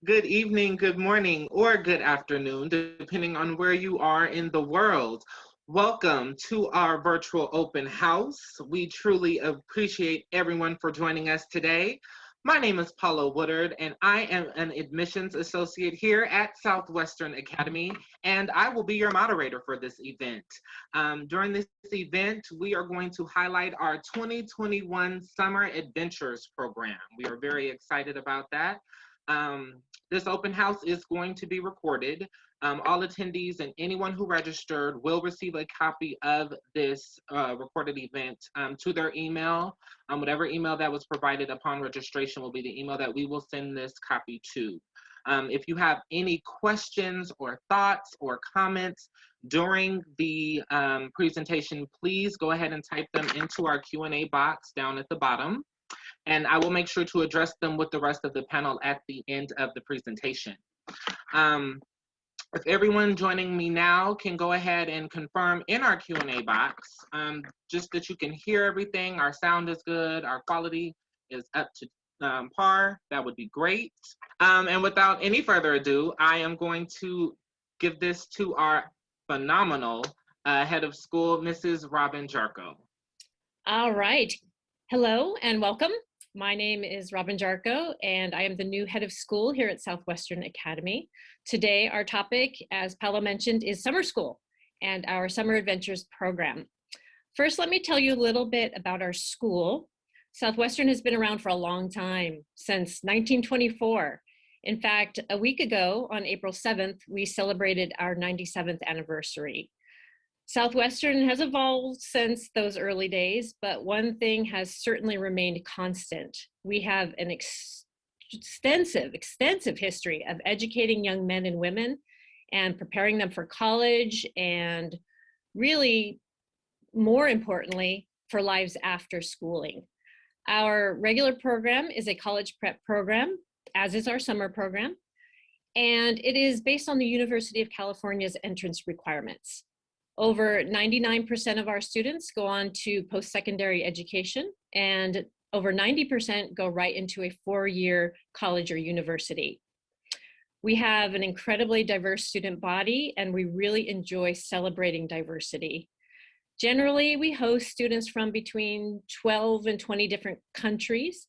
Good evening, good morning, or good afternoon, depending on where you are in the world. Welcome to our virtual open house. We truly appreciate everyone for joining us today. My name is Paolo Woodard, and I am an admissions associate here at Southwestern Academy, and I will be your moderator for this event. During this event, we are going to highlight our 2021 Summer Adventures program. We are very excited about that. This open house is going to be recorded. All attendees and anyone who registered will receive a copy of this recorded event to their email. Whatever email that was provided upon registration will be the email that we will send this copy to. If you have any questions or thoughts or comments during the presentation, please go ahead and type them into our Q&A box down at the bottom, and I will make sure to address them with the rest of the panel at the end of the presentation. If everyone joining me now can go ahead and confirm in our Q&A box, just that you can hear everything, our sound is good, our quality is up to par, that would be great. And without any further ado, I am going to give this to our phenomenal head of school, Mrs. Robin Jarko. All right. Hello and welcome. My name is Robin Jarko, and I am the new head of school here at Southwestern Academy. Today, our topic, as Paolo mentioned, is summer school and our Summer Adventures program. First, let me tell you a little bit about our school. Southwestern has been around for a long time, since 1924. In fact, a week ago, on April 7th, we celebrated our 97th anniversary. Southwestern has evolved since those early days, but one thing has certainly remained constant. We have an extensive history of educating young men and women and preparing them for college, and really, more importantly, for lives after schooling. Our regular program is a college prep program, as is our summer program, and it is based on the University of California's entrance requirements. Over 99% of our students go on to post-secondary education, and over 90% go right into a 4-year college or university. We have an incredibly diverse student body, and we really enjoy celebrating diversity. Generally, we host students from between 12 and 20 different countries,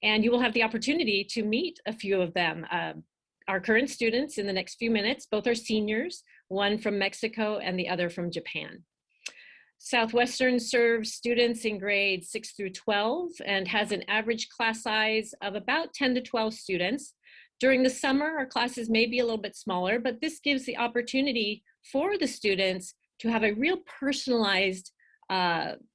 and you will have the opportunity to meet a few of them. Our current students in the next few minutes, both are seniors, one from Mexico and the other from Japan. Southwestern serves students in grades 6 through 12 and has an average class size of about 10 to 12 students. During the summer, our classes may be a little bit smaller, but this gives the opportunity for the students to have a real personalized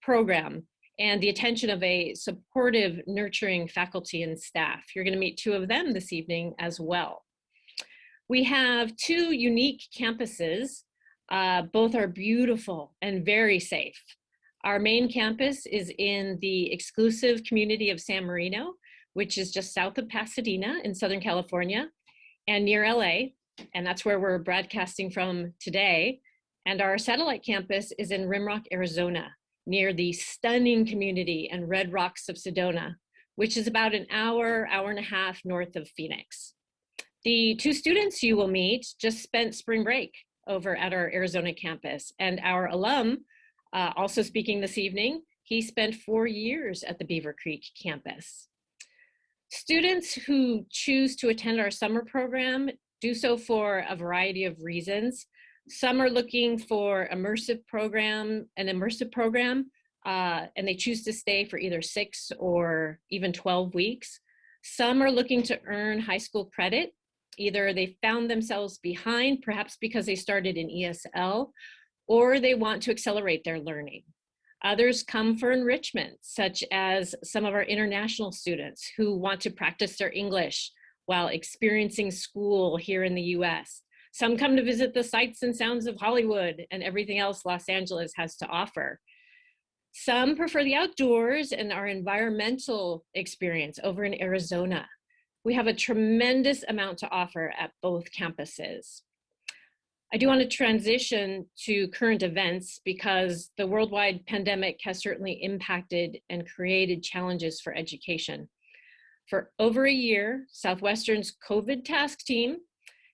program and the attention of a supportive, nurturing faculty and staff. You're going to meet 2 of them this evening as well. We have 2 unique campuses. Both are beautiful and very safe. Our main campus is in the exclusive community of San Marino, which is just south of Pasadena in Southern California and near LA, and that's where we're broadcasting from today. And our satellite campus is in Rimrock, Arizona, near the stunning community and red rocks of Sedona, which is about an hour and a half north of Phoenix. The 2 students you will meet just spent spring break over at our Arizona campus, and our alum, also speaking this evening, he spent 4 years at the Beaver Creek campus. Students who choose to attend our summer program do so for a variety of reasons. Some are looking for an immersive program, and they choose to stay for either 6 or even 12 weeks. Some are looking to earn high school credit. Either they found themselves behind, perhaps because they started in ESL, or they want to accelerate their learning. Others come for enrichment, such as some of our international students who want to practice their English while experiencing school here in the US. Some come to visit the sights and sounds of Hollywood and everything else Los Angeles has to offer. Some prefer the outdoors and our environmental experience over in Arizona. We have a tremendous amount to offer at both campuses. I do want to transition to current events because the worldwide pandemic has certainly impacted and created challenges for education. For over a year, Southwestern's COVID task team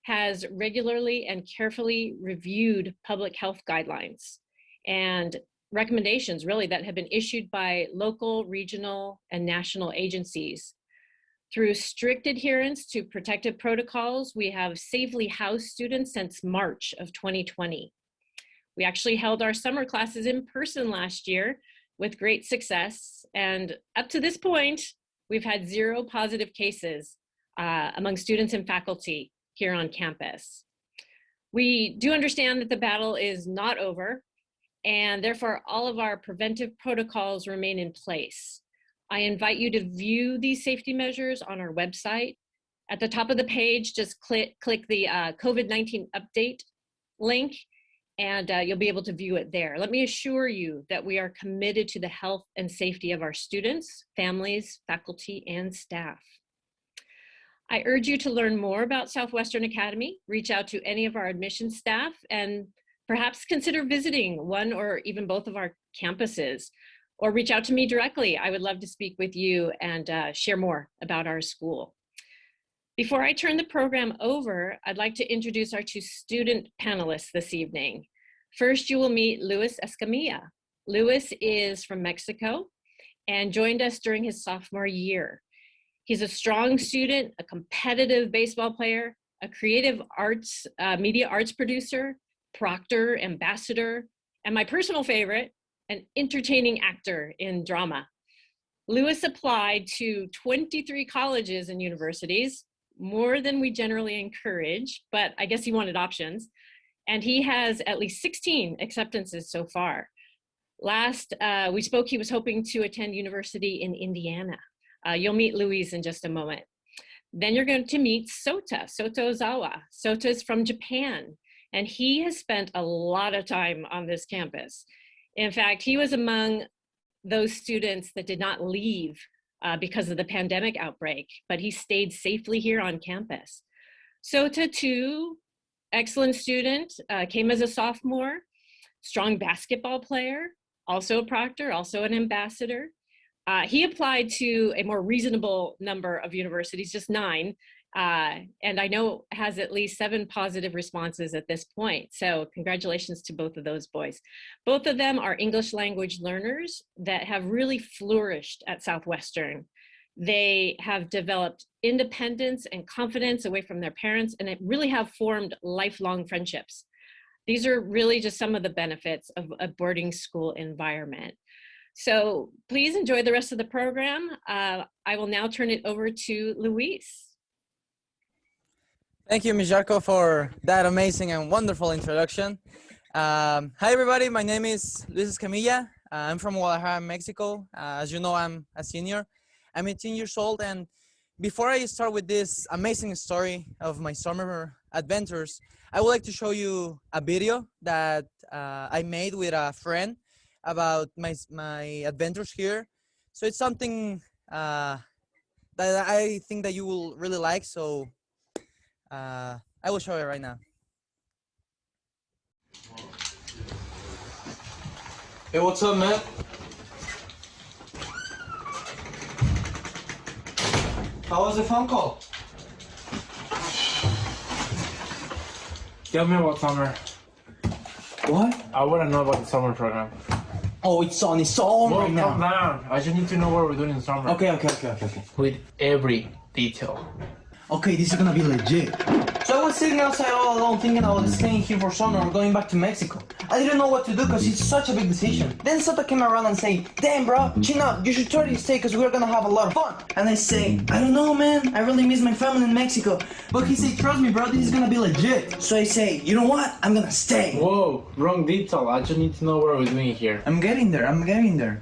has regularly and carefully reviewed public health guidelines and recommendations really that have been issued by local, regional, and national agencies. Through strict adherence to protective protocols, we have safely housed students since March of 2020. We actually held our summer classes in person last year with great success. And up to this point, we've had 0 positive cases among students and faculty here on campus. We do understand that the battle is not over, and therefore all of our preventive protocols remain in place. I invite you to view these safety measures on our website. At the top of the page, just click the COVID-19 update link, and you'll be able to view it there. Let me assure you that we are committed to the health and safety of our students, families, faculty, and staff. I urge you to learn more about Southwestern Academy, reach out to any of our admissions staff, and perhaps consider visiting one or even both of our campuses, or reach out to me directly. I would love to speak with you and share more about our school. Before I turn the program over, I'd like to introduce our 2 student panelists this evening. First, you will meet Luis Escamilla. Luis is from Mexico and joined us during his sophomore year. He's a strong student, a competitive baseball player, a creative arts, media arts producer, proctor, ambassador, and my personal favorite, an entertaining actor in drama. Luis applied to 23 colleges and universities, more than we generally encourage, but I guess he wanted options. And he has at least 16 acceptances so far. Last we spoke, he was hoping to attend university in Indiana. You'll meet Luis in just a moment. Then you're going to meet Sota Ozawa. Sota is from Japan, and he has spent a lot of time on this campus. In fact, he was among those students that did not leave because of the pandemic outbreak, but he stayed safely here on campus. Sota, too, excellent student, came as a sophomore, strong basketball player, also a proctor, also an ambassador. He applied to a more reasonable number of universities, just 9, and I know has at least 7 positive responses at this point. So congratulations to both of those boys. Both of them are English language learners that have really flourished at Southwestern. They have developed independence and confidence away from their parents, and they really have formed lifelong friendships. These are really just some of the benefits of a boarding school environment. So please enjoy the rest of the program. I will now turn it over to Luis. Thank you, Ms. Jarko, for that amazing and wonderful introduction. Hi, everybody. My name is Luis Escamilla. I'm from Guadalajara, Mexico. As you know, I'm a senior. I'm 18 years old. And before I start with this amazing story of my summer adventures, I would like to show you a video that I made with a friend about my adventures here. So it's something that I think that you will really like. So I will show it right now. Hey, what's up, man? How was the phone call? Tell me about summer. What? I want to know about the summer program. Oh, it's on right now. Calm down. I just need to know what we're doing in summer. Okay. With every detail. Okay, this is gonna be legit. So I was sitting outside all alone thinking I was staying here for summer or going back to Mexico. I didn't know what to do because it's such a big decision. Then Sota came around and say, damn bro, chin up, you should totally stay because we're gonna have a lot of fun. And I say, I don't know man, I really miss my family in Mexico. But he said, trust me bro, this is gonna be legit. So I say, you know what, I'm gonna stay. Whoa, wrong detail. I just need to know what we're doing here. I'm getting there.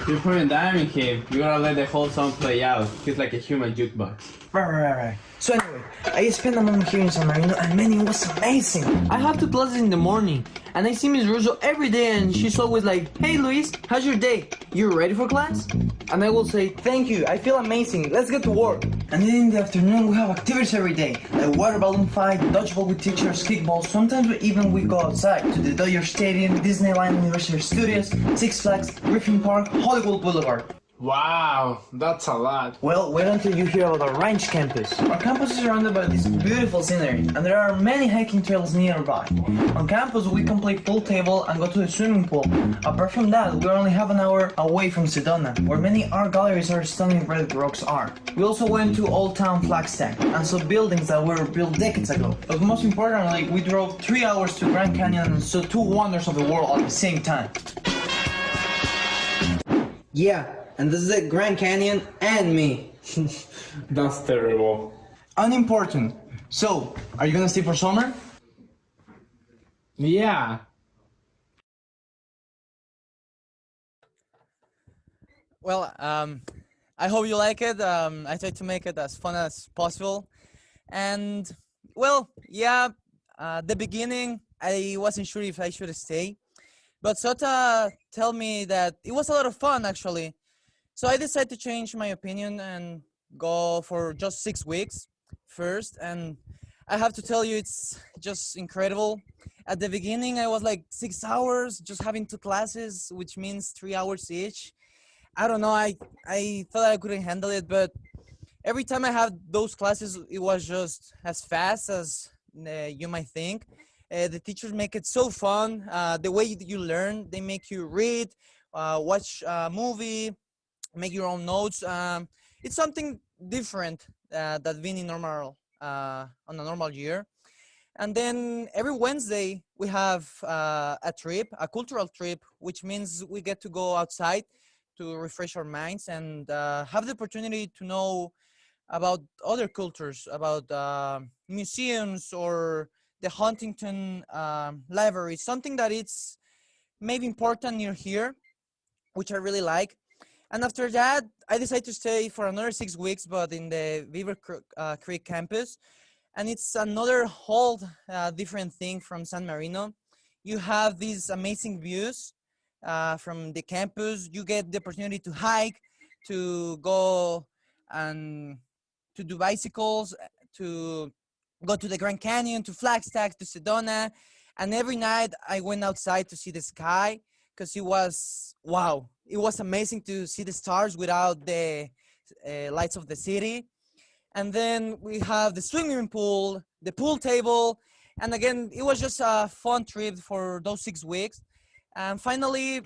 You're putting Diamond him. You gotta let the whole song play out. He's like a human jukebox. Right. So anyway, I spent a moment here in San Marino and man, it was amazing. I have 2 classes in the morning and I see Miss Russo every day and she's always like, hey Luis, how's your day? You ready for class? And I will say, thank you, I feel amazing, let's get to work. And then in the afternoon we have activities every day, like water balloon fight, dodgeball with teachers, kickball, sometimes we go outside to the Dodger Stadium, Disneyland, Universal Studios, Six Flags, Griffin Park, Hollywood Boulevard. Wow, that's a lot. Well, wait until you hear about our ranch campus. Our campus is surrounded by this beautiful scenery, and there are many hiking trails nearby. On campus, we can play pool table and go to the swimming pool. Apart from that, we're only half an hour away from Sedona, where many art galleries are stunning red rocks are. We also went to Old Town Flagstaff and saw buildings that were built decades ago. But most importantly, we drove 3 hours to Grand Canyon and saw two wonders of the world at the same time. Yeah, and this is the Grand Canyon and me. That's terrible. Unimportant. So, are you gonna stay for summer? Yeah. Well, I hope you like it. I try to make it as fun as possible. And, well, yeah, the beginning, I wasn't sure if I should stay. But Sota told me that it was a lot of fun, actually. So I decided to change my opinion and go for just 6 weeks first. And I have to tell you, it's just incredible. At the beginning, I was like 6 hours just having 2 classes, which means 3 hours each. I don't know, I thought I couldn't handle it, but every time I had those classes, it was just as fast as you might think. The teachers make it so fun. The way you learn, they make you read, watch a movie, make your own notes. It's something different than being in normal on a normal year. And then every Wednesday we have a trip, a cultural trip, which means we get to go outside to refresh our minds and have the opportunity to know about other cultures, about museums or the Huntington Library, something that it's maybe important near here, which I really like. And after that, I decided to stay for another 6 weeks, but in the Beaver Creek campus. And it's another whole different thing from San Marino. You have these amazing views from the campus. You get the opportunity to hike, to go and to do bicycles, to go to the Grand Canyon, to Flagstaff, to Sedona. And every night I went outside to see the sky because it was, wow, it was amazing to see the stars without the lights of the city. And then we have the swimming pool, the pool table. And again, it was just a fun trip for those 6 weeks. And finally,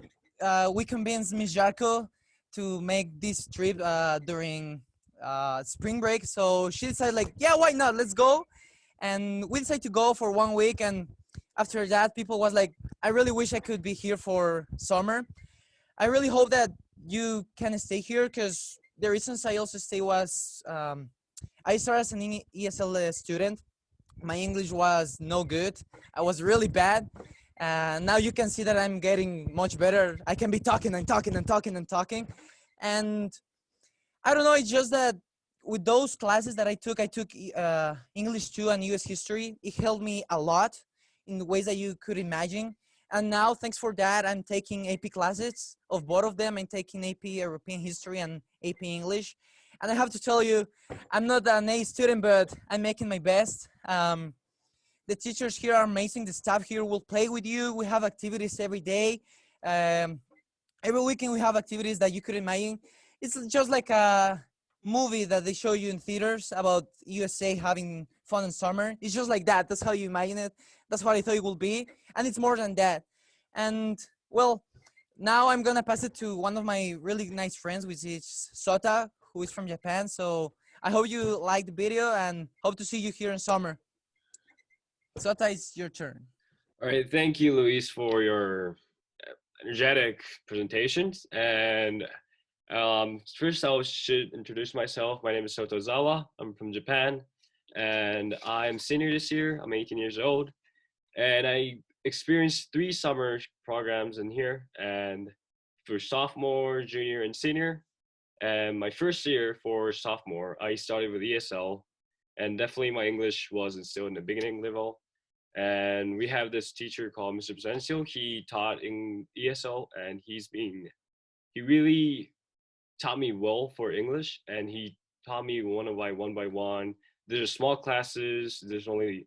we convinced Miss Jarko to make this trip during spring break. So she decided like, yeah, why not? Let's go. And we decided to go for 1 week. And after that, people was like, I really wish I could be here for summer. I really hope that you can stay here because the reasons I also stay was I started as an ESL student. My English was no good. I was really bad. Now you can see that I'm getting much better. I can be talking and talking and talking and talking. And I don't know, it's just that with those classes that I took English 2 and US history. It helped me a lot in ways that you could imagine. And now, thanks for that, I'm taking AP classes of both of them. I'm taking AP European history and AP English. And I have to tell you, I'm not an A student, but I'm making my best. The teachers here are amazing. The staff here will play with you. We have activities every day. Every weekend we have activities that you could imagine. It's just like a movie that they show you in theaters about USA having fun in summer. It's just like that. That's how you imagine it. That's what I thought it would be. And it's more than that. And well, now I'm gonna pass it to one of my really nice friends, which is Sota, who is from Japan. So I hope you like the video and hope to see you here in summer. Sota, it's your turn. All right, thank you, Luis, for your energetic presentations. And first, I should introduce myself. My name is Soto Zawa. I'm from Japan, and I'm senior this year. I'm 18 years old, and I experienced 3 summer programs in here, and for sophomore, junior, and senior. And my first year for sophomore, I started with ESL, and definitely my English wasn't still in the beginning level. And we have this teacher called Mr. Presencio. He taught in ESL, and he really taught me well for English, and he taught me one by one. There's small classes. There's only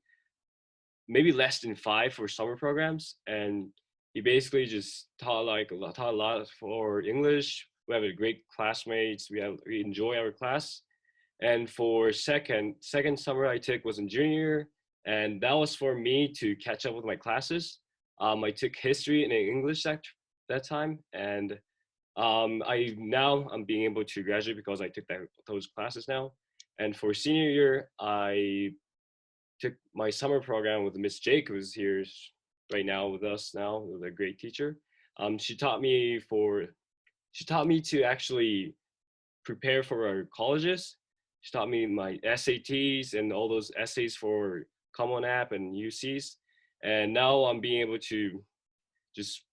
maybe less than 5 for summer programs, and he basically just taught a lot for English, We have a great classmates. We enjoy our class. And for second summer I took was in junior year, and that was for me to catch up with my classes. I took history and English that time, and I'm being able to graduate because I took those classes now. And for senior year, I took my summer program with Miss Jake, who's here right now with us now, with a great teacher. She taught me to actually prepare for our colleges. She taught me my SATs and all those essays for Common App and UCs. And now I'm being able to just,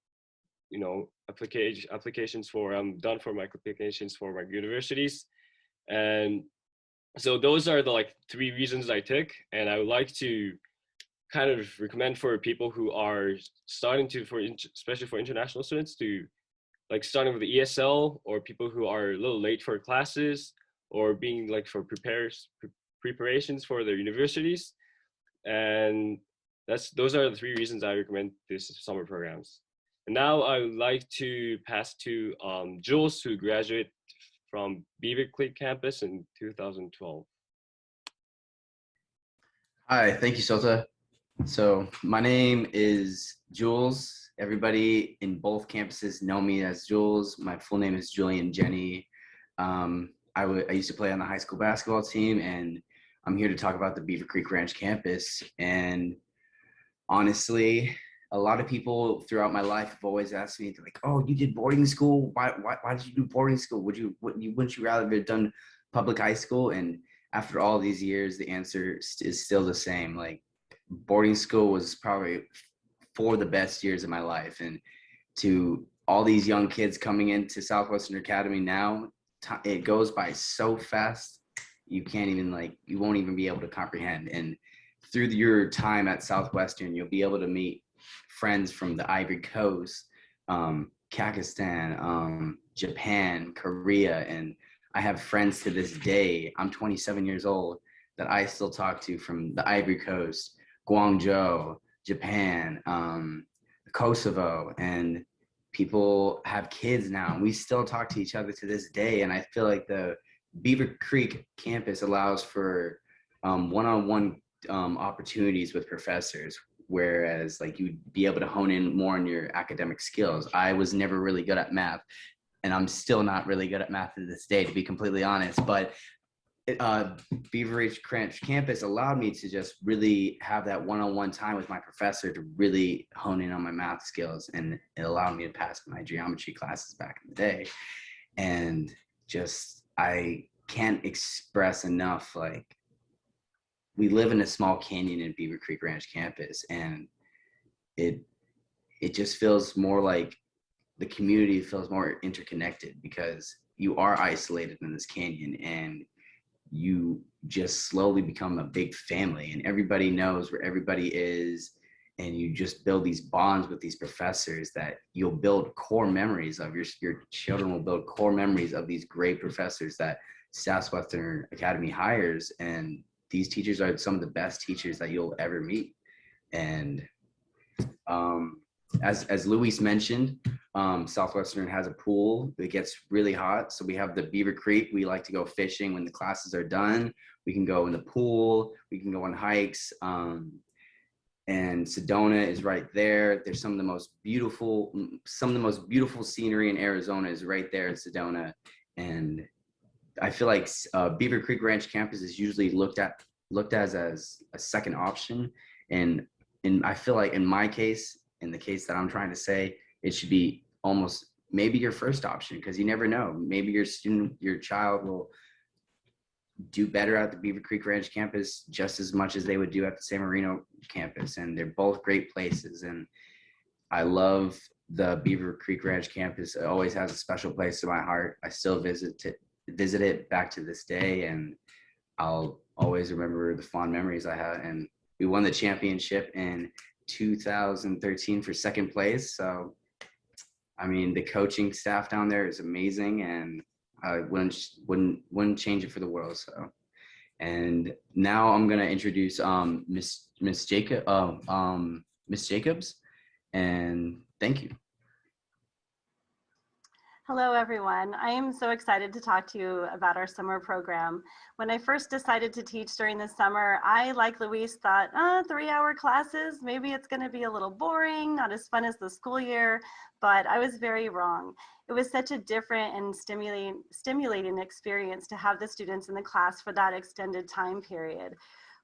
applications I'm done for my applications for my universities. And so those are the 3 reasons I took. And I would like to kind of recommend for people who are starting to, especially for international students, to starting with the ESL, or people who are a little late for classes, or being for preparations for their universities. And those are the 3 reasons I recommend this summer programs. And now I would like to pass to Jules, who graduated from Beaver Creek campus in 2012. Hi, thank you, Sota. So my name is Jules. Everybody in both campuses know me as Jules. My full name is Julian Jenny. I used to play on the high school basketball team, and I'm here to talk about the Beaver Creek Ranch campus. And honestly, a lot of people throughout my life have always asked me, "Oh, you did boarding school? Why did you do boarding school? Wouldn't you rather have done public high school?" And after all these years, the answer is still the same. Boarding school was probably 4 of the best years of my life. And to all these young kids coming into Southwestern Academy now, it goes by so fast, you won't even be able to comprehend. And through your time at Southwestern, you'll be able to meet friends from the Ivory Coast, Pakistan, Japan, Korea, and I have friends to this day. I'm 27 years old that I still talk to from the Ivory Coast, Guangzhou, Japan, Kosovo, and people have kids now, and we still talk to each other to this day. And I feel like the Beaver Creek campus allows for one-on-one opportunities with professors, whereas you'd be able to hone in more on your academic skills. I was never really good at math, and I'm still not really good at math to this day, to be completely honest. But Beaver Creek campus allowed me to just really have that one-on-one time with my professor to really hone in on my math skills, and it allowed me to pass my geometry classes back in the day. And just, I can't express enough, we live in a small canyon in Beaver Creek Ranch campus, and it just feels more like the community feels more interconnected, because you are isolated in this canyon, and you just slowly become a big family, and everybody knows where everybody is, and you just build these bonds with these professors that you'll build core memories of. Your children will build core memories of these great professors that Southwestern Academy hires, and these teachers are some of the best teachers that you'll ever meet. And as Luis mentioned, Southwestern has a pool. It gets really hot, so we have the Beaver Creek. We like to go fishing when the classes are done. We can go in the pool. We can go on hikes. And Sedona is right there. There's some of the most beautiful scenery in Arizona is right there in Sedona. And I feel like Beaver Creek Ranch campus is usually looked at as a second option. And I feel like in my case, in the case that I'm trying to say, it should be almost maybe your first option, because you never know. Maybe your child will do better at the Beaver Creek Ranch campus just as much as they would do at the San Marino campus. And they're both great places. And I love the Beaver Creek Ranch campus. It always has a special place in my heart. I still visit it back to this day, and I'll always remember the fond memories I had. And we won the championship in 2013 for second place. So, I mean, the coaching staff down there is amazing, and I wouldn't change it for the world. So, and now I'm gonna introduce Miss Jacobs, and thank you. Hello, everyone. I am so excited to talk to you about our summer program. When I first decided to teach during the summer, I, like Luis, thought, 3-hour classes, maybe it's going to be a little boring, not as fun as the school year, but I was very wrong. It was such a different and stimulating experience to have the students in the class for that extended time period.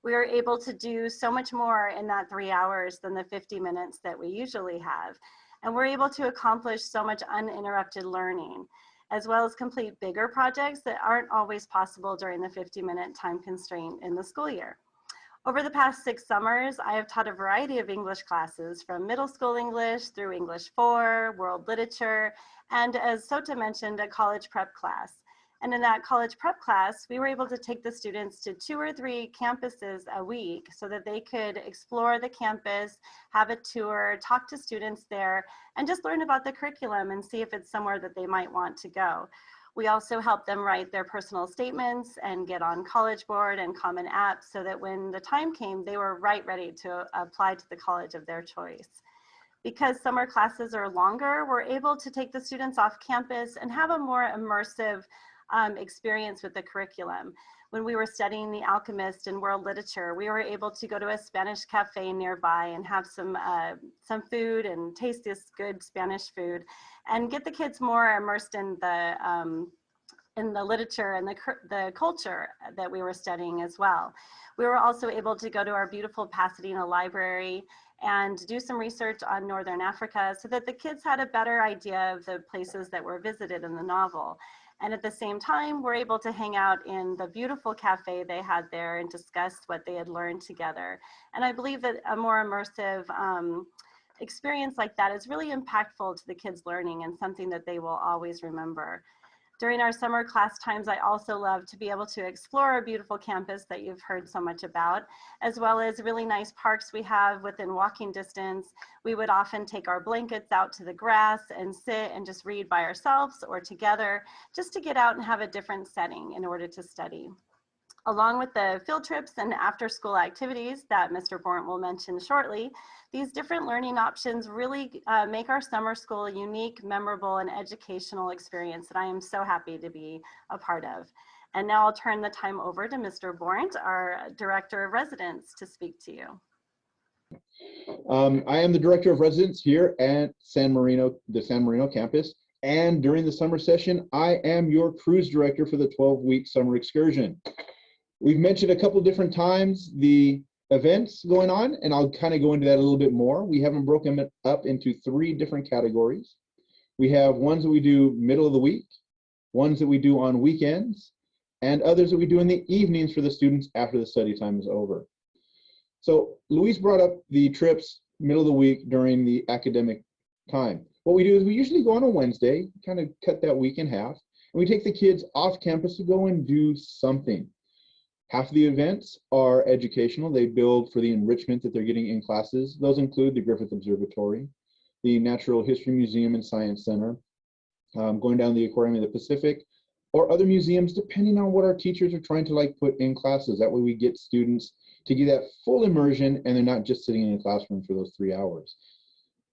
We were able to do so much more in that 3 hours than the 50 minutes that we usually have. And we're able to accomplish so much uninterrupted learning, as well as complete bigger projects that aren't always possible during the 50-minute time constraint in the school year. Over the past 6 summers, I have taught a variety of English classes, from middle school English through English 4, world literature, and as Sota mentioned, a college prep class. And in that college prep class, we were able to take the students to 2 or 3 campuses a week so that they could explore the campus, have a tour, talk to students there, and just learn about the curriculum and see if it's somewhere that they might want to go. We also helped them write their personal statements and get on College Board and Common App so that when the time came, they were ready to apply to the college of their choice. Because summer classes are longer, we're able to take the students off campus and have a more immersive experience with the curriculum. When we were studying The Alchemist and world literature, we were able to go to a Spanish cafe nearby and have some food and taste this good Spanish food and get the kids more immersed in the literature and the culture that we were studying as well. We were also able to go to our beautiful Pasadena library and do some research on Northern Africa so that the kids had a better idea of the places that were visited in the novel. And at the same time, we're able to hang out in the beautiful cafe they had there and discuss what they had learned together. And I believe that a more immersive experience like that is really impactful to the kids' learning and something that they will always remember. During our summer class times, I also love to be able to explore our beautiful campus that you've heard so much about, as well as really nice parks we have within walking distance. We would often take our blankets out to the grass and sit and just read by ourselves or together, just to get out and have a different setting in order to study. Along with the field trips and after-school activities that Mr. Bornt will mention shortly, these different learning options really make our summer school a unique, memorable, and educational experience that I am so happy to be a part of. And now I'll turn the time over to Mr. Bornt, our Director of Residence, to speak to you. I am the Director of Residence here at the San Marino campus. And during the summer session, I am your cruise director for the 12-week summer excursion. We've mentioned a couple different times the events going on, and I'll kind of go into that a little bit more. We have them broken up into 3 different categories. We have ones that we do middle of the week, ones that we do on weekends, and others that we do in the evenings for the students after the study time is over. So Luis brought up the trips middle of the week during the academic time. What we do is we usually go on a Wednesday, kind of cut that week in half, and we take the kids off campus to go and do something. Half of the events are educational. They build for the enrichment that they're getting in classes. Those include the Griffith Observatory, the Natural History Museum and Science Center, going down the Aquarium of the Pacific, or other museums, depending on what our teachers are trying to put in classes. That way we get students to get that full immersion and they're not just sitting in a classroom for those 3 hours.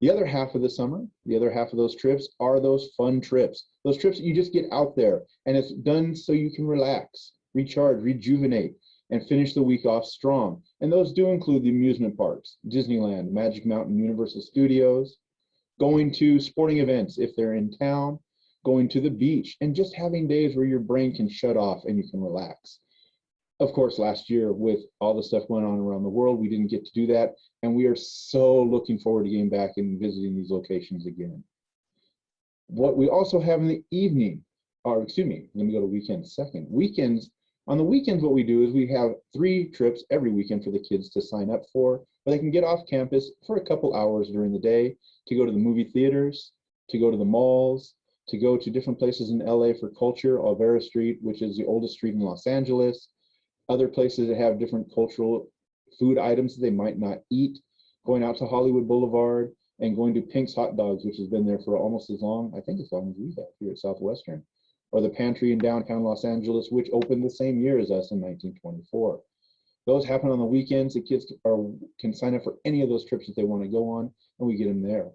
The other half of the summer, the other half of those trips are those fun trips. Those trips that you just get out there and it's done so you can relax, recharge, rejuvenate, and finish the week off strong. And those do include the amusement parks, Disneyland, Magic Mountain, Universal Studios, going to sporting events if they're in town, going to the beach, and just having days where your brain can shut off and you can relax. Of course, last year with all the stuff going on around the world, we didn't get to do that. And we are so looking forward to getting back and visiting these locations again. What we also have in the evening, or excuse me, let me go to weekends second. On the weekends, what we do is we have 3 trips every weekend for the kids to sign up for, where they can get off campus for a couple hours during the day to go to the movie theaters, to go to the malls, to go to different places in LA for culture, Olvera Street, which is the oldest street in Los Angeles, other places that have different cultural food items that they might not eat, going out to Hollywood Boulevard, and going to Pink's Hot Dogs, which has been there for almost as long, I think as long as we have here at Southwestern, or the Pantry in downtown Los Angeles, which opened the same year as us in 1924. Those happen on the weekends. The kids can sign up for any of those trips that they want to go on, and we get them there.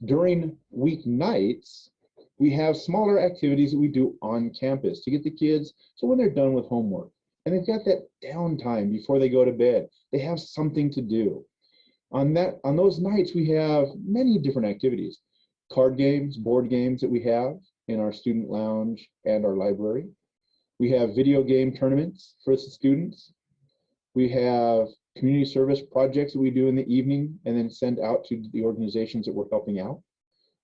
During weeknights, We have smaller activities that we do on campus to get the kids, so when they're done with homework and they've got that downtime before they go to bed, they have something to do. On those nights, we have many different activities, card games, board games that we have in our student lounge and our library. We have video game tournaments for the students. We have community service projects that we do in the evening and then send out to the organizations that we're helping out.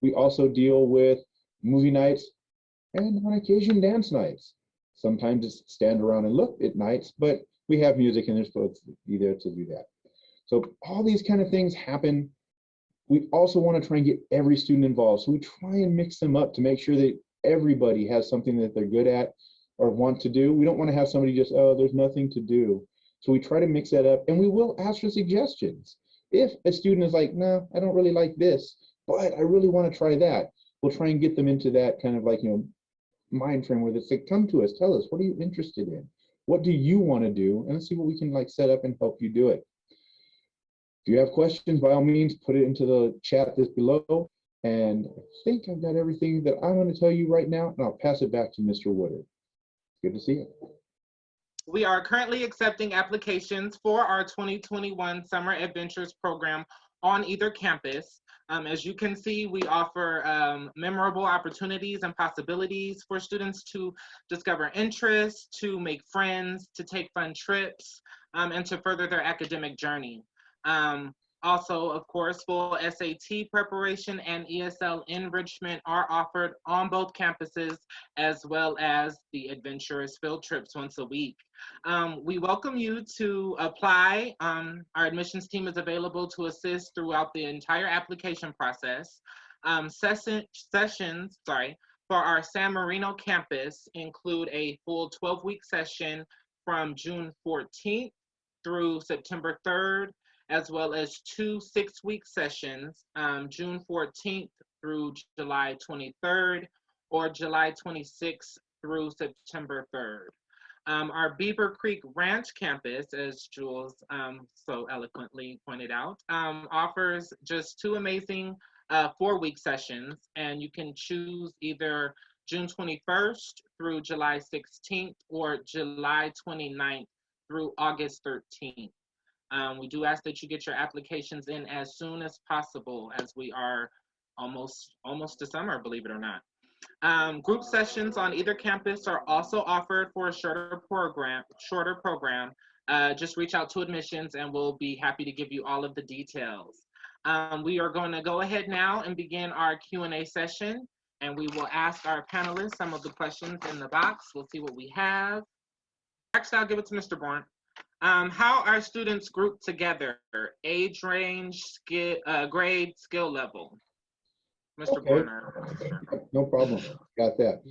We also deal with movie nights and on occasion dance nights. Sometimes it's stand around and look at nights, but we have music and they're supposed to be there to do that. So all these kind of things happen. We also want to try and get every student involved. So we try and mix them up to make sure that everybody has something that they're good at or want to do. We don't want to have somebody just, oh, there's nothing to do. So we try to mix that up, and we will ask for suggestions. If a student is like, no, I don't really like this, but I really want to try that, we'll try and get them into that kind of like, mind frame where they say, come to us, tell us, what are you interested in? What do you want to do? And let's see what we can like set up and help you do it. If you have questions, by all means, put it into the chat that's below. And I think I've got everything that I want to tell you right now, and I'll pass it back to Mr. Woodard. Good to see you. We are currently accepting applications for our 2021 Summer Adventures program on either campus. As you can see, we offer memorable opportunities and possibilities for students to discover interests, to make friends, to take fun trips, and to further their academic journey. Also, of course, full SAT preparation and ESL enrichment are offered on both campuses, as well as the adventurous field trips once a week. We welcome you to apply. Our admissions team is available to assist throughout the entire application process. Sessions for our San Marino campus include a full 12-week session from June 14th through September 3rd, as well as 2 6-week sessions, June 14th through July 23rd, or July 26th through September 3rd. Our Beaver Creek Ranch campus, as Jules so eloquently pointed out, offers just 2 amazing 4-week sessions, and you can choose either June 21st through July 16th or July 29th through August 13th. We do ask that you get your applications in as soon as possible, as we are almost to summer, believe it or not. Group sessions on either campus are also offered for a shorter program. Just reach out to admissions and we'll be happy to give you all of the details. We are going to go ahead now and begin our Q&A session, and we will ask our panelists some of the questions in the box. We'll see what we have. Actually, I'll give it to Mr. Bourne. How are students grouped together? Age range, grade, skill level? Mr. Okay. Borner. No problem. Got that.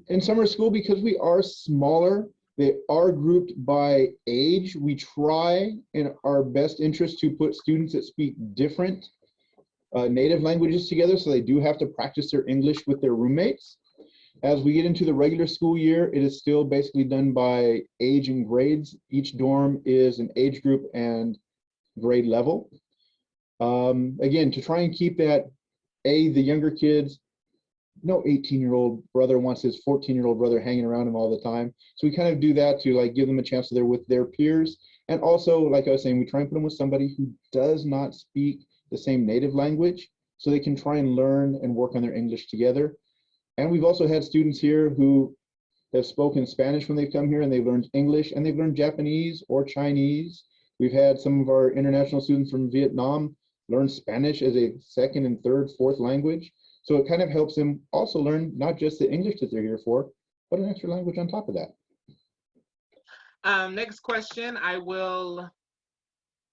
In summer school, because we are smaller, they are grouped by age. We try in our best interest to put students that speak different native languages together, so they do have to practice their English with their roommates. As we get into the regular school year, it is still basically done by age and grades. Each dorm is an age group and grade level. Again, to try and keep that, the younger kids, no 18-year-old brother wants his 14-year-old brother hanging around him all the time. So we kind of do that to like give them a chance to they're with their peers. And also, like I was saying, we try and put them with somebody who does not speak the same native language, so they can try and learn and work on their English together. And we've also had students here who have spoken Spanish when they've come here, and they've learned English, and they've learned Japanese or Chinese. We've had some of our international students from Vietnam learn Spanish as a second and third, fourth language. So it kind of helps them also learn not just the English that they're here for, but an extra language on top of that. Next question, I will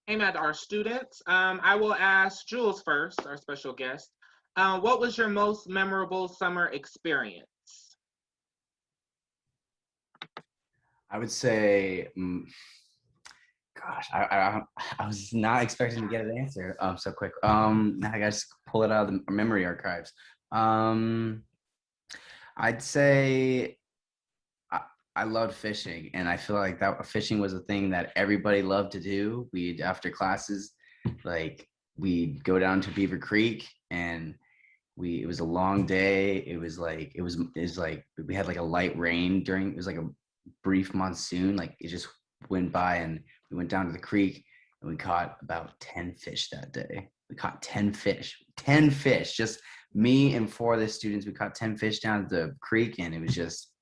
aim at our students. I will ask Jules first, our special guest. What was your most memorable summer experience? I would say, gosh, I was not expecting to get an answer so quick. Now I gotta pull it out of the memory archives. I'd say I loved fishing, and I feel like that fishing was a thing that everybody loved to do. After classes, like we'd go down to Beaver Creek and it was a long day. It was like we had like a light rain during, it was like a brief monsoon. Like it just went by, and we went down to the creek and we caught about 10 fish that day. We caught 10 fish, just me and 4 of the students. We caught 10 fish down at the creek, and it was just,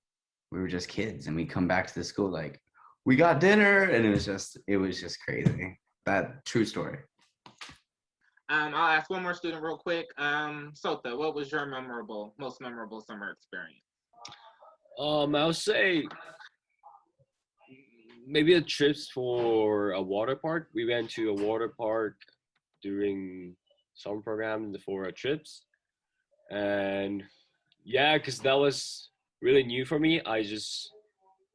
we were just kids, and we come back to the school like, we got dinner, and it was just crazy. That true story. I'll ask one more student real quick. Sota, what was your most memorable summer experience? I would say maybe a trips for a water park. We went to a water park during summer program for trips, and yeah, because that was really new for me.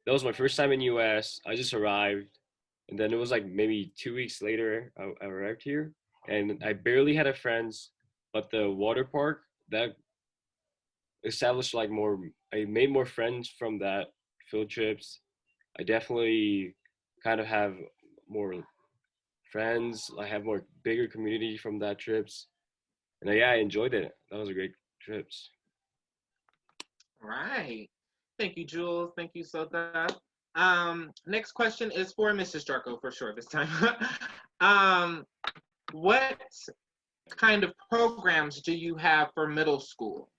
That was my first time in US. I just arrived, and then it was like maybe 2 weeks later I arrived here, and I barely had a friends. But the water park, that established like more, I made more friends from that field trips. I definitely kind of have more friends. I have more bigger community from that trips, and yeah, I enjoyed it. That was a great trips. All right. Thank you, Jules. Thank you, Sota. Next question is for Mrs. Jarko for sure this time. What kind of programs do you have for middle school?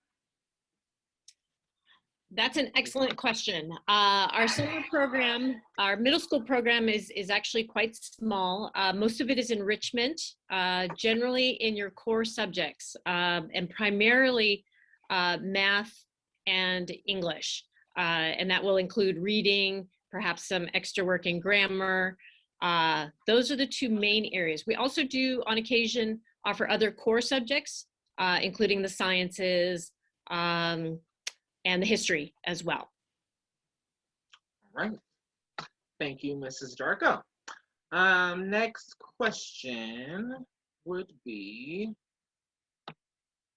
That's an excellent question. Our summer program, our middle school program is actually quite small. Most of it is enrichment, generally in your core subjects, and primarily math and English. And that will include reading, perhaps some extra work in grammar. Those are the 2 main areas. We also do, on occasion, offer other core subjects, including the sciences, and the history as well. All right. Thank you, Mrs. Jarko. Next question would be,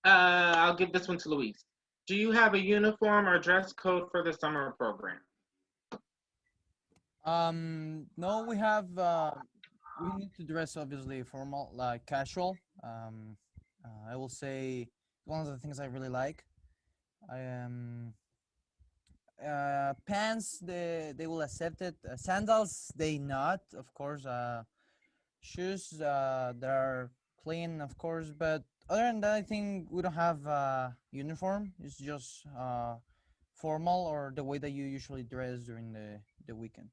I'll give this one to Luis. Do you have a uniform or dress code for the summer program? No, we have, we need to dress obviously formal, like casual. I will say one of the things I really like. Pants, they will accept it. Sandals, they not, of course. Shoes, they are clean, of course. But other than that, I think we don't have uniform. It's just formal, or the way that you usually dress during the weekend.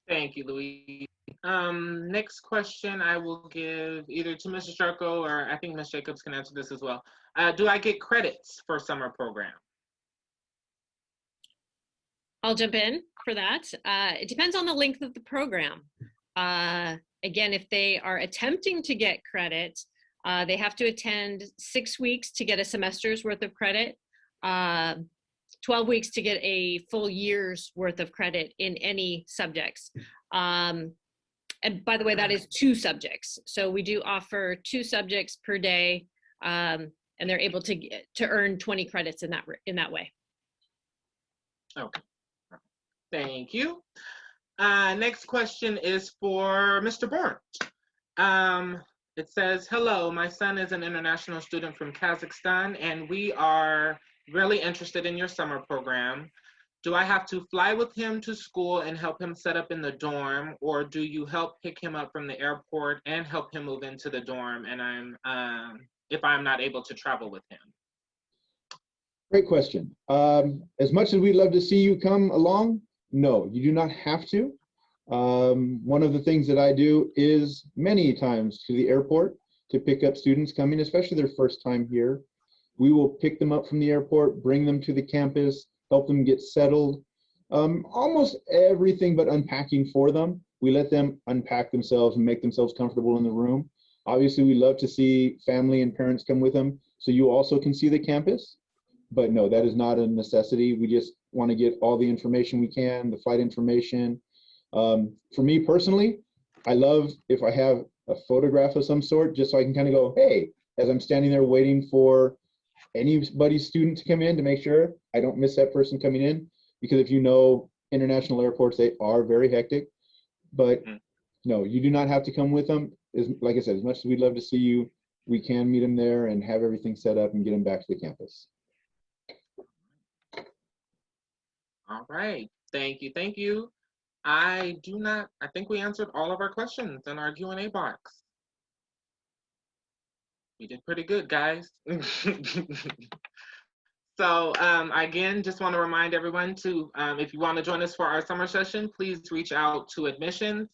Thank you, Luis. Next question I will give either to Mrs. Jarko, or I think Ms. Jacobs can answer this as well. Do I get credits for summer program? I'll jump in for that. It depends on the length of the program. Again, if they are attempting to get credit, they have to attend 6 weeks to get a semester's worth of credit, 12 weeks to get a full year's worth of credit in any subjects. And by the way, that is 2 subjects. So we do offer 2 subjects per day, and they're able to earn 20 credits in that way. Okay. Thank you. Next question is for Mr. Bourne. It says, hello, my son is an international student from Kazakhstan, and we are really interested in your summer program. Do I have to fly with him to school and help him set up in the dorm, or do you help pick him up from the airport and help him move into the dorm, and if I'm not able to travel with him? Great question. As much as we'd love to see you come along, no, you do not have to. One of the things that I do is many times to the airport to pick up students coming, especially their first time here. We will pick them up from the airport, bring them to the campus, help them get settled. Almost everything but unpacking for them. We let them unpack themselves and make themselves comfortable in the room. Obviously, we love to see family and parents come with them, so you also can see the campus. But no, that is not a necessity. We just want to get all the information we can, the flight information. For me personally, I love if I have a photograph of some sort, just so I can kind of go, hey, as I'm standing there waiting for anybody's student to come in, to make sure I don't miss that person coming in. Because if you know international airports, they are very hectic. But no, you do not have to come with them. Like I said, as much as we'd love to see you, we can meet them there and have everything set up and get them back to the campus. All right, thank you, thank you. I think we answered all of our questions in our Q&A box. We did pretty good, guys. So again, just want to remind everyone to, if you want to join us for our summer session, please reach out to admissions.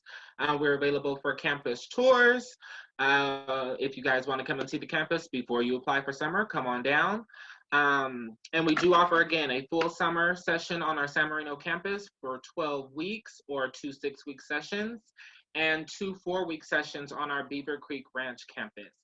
We're available for campus tours. If you guys want to come and see the campus before you apply for summer, come on down. And we do offer, again, a full summer session on our San Marino campus for 12 weeks or 2 6-week sessions and 2 4-week sessions on our Beaver Creek Ranch campus.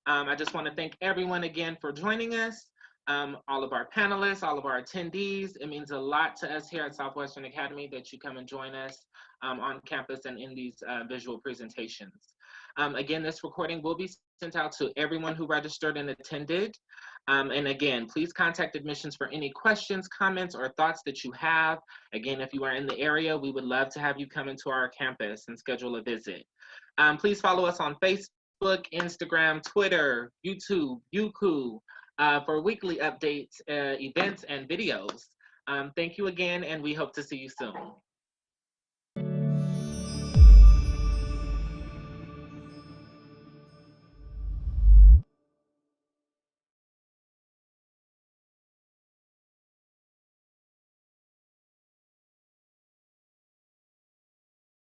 I just want to thank everyone again for joining us. All of our panelists, all of our attendees. It means a lot to us here at Southwestern Academy that you come and join us on campus and in these visual presentations. Again, this recording will be sent out to everyone who registered and attended. And again, please contact admissions for any questions, comments, or thoughts that you have. Again, if you are in the area, we would love to have you come into our campus and schedule a visit. Please follow us on Facebook, Instagram, Twitter, YouTube, Youku, for weekly updates, events, and videos. Thank you again, and we hope to see you soon.